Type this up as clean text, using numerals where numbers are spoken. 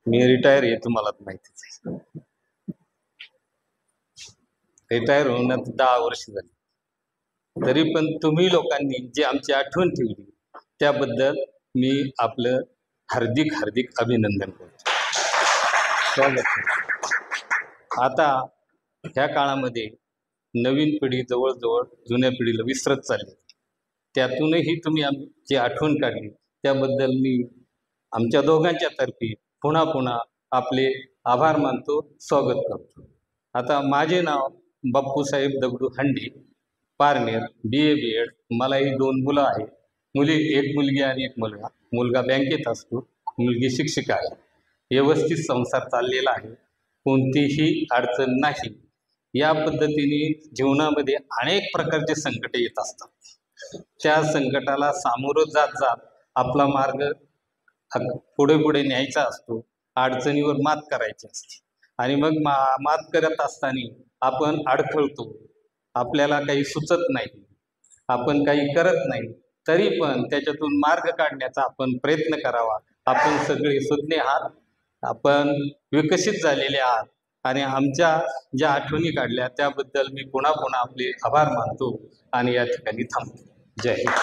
मी retire आहे, तुम्हाला माहितीच आहे. रिटायर होऊन 10 वर्ष झाली. तरी पण तुम्ही लोकांनी जी आमची आठवण ठेवली त्याबद्दल मी आपलं हार्दिक हार्दिक अभिनंदन करतो. आता ह्या काळामध्ये नवीन पिढी जवळजवळ जुन्या पिढीला विसरत चालली. त्यातूनही तुम्ही आमची आठवण काढली त्याबद्दल मी आमच्या दोघांच्या तर्फे पुन्हा पुन्हा आपले आभार मानतो, स्वागत करतो. आता माझे नाव बाप्पूसाहेब दगडू हंडे, पारनेर, BA BEd. मलाही 2 मुलं आहेत. एक मुलगी आणि एक मुलगा. मुलगा बँकेत असतो, मुलगी शिक्षिका आहे. व्यवस्थित संसार चाललेला आहे, कोणतीही अडचण नाही. या पद्धतीने जीवनामध्ये अनेक प्रकारचे संकट येत असतात. त्या संकटाला सामोरं जात जात आपला मार्ग पुढे पुढे न्यायचा असतो. अडचणीवर मात करायची असते आणि मग मात करत असताना आपण अडखळतो, आपल्याला काही सुचत नाही, आपण काही करत नाही. तरी पण त्याच्यातून मार्ग काढण्याचा आपण प्रयत्न करावा. आपण सगळे सुज्ञ आहात, आपण विकसित झालेले आहात आणि आमच्या ज्या आठवणी काढल्या त्याबद्दल मी पुन्हा पुन्हा आपले आभार मानतो आणि या ठिकाणी थांबतो. जय हिंद.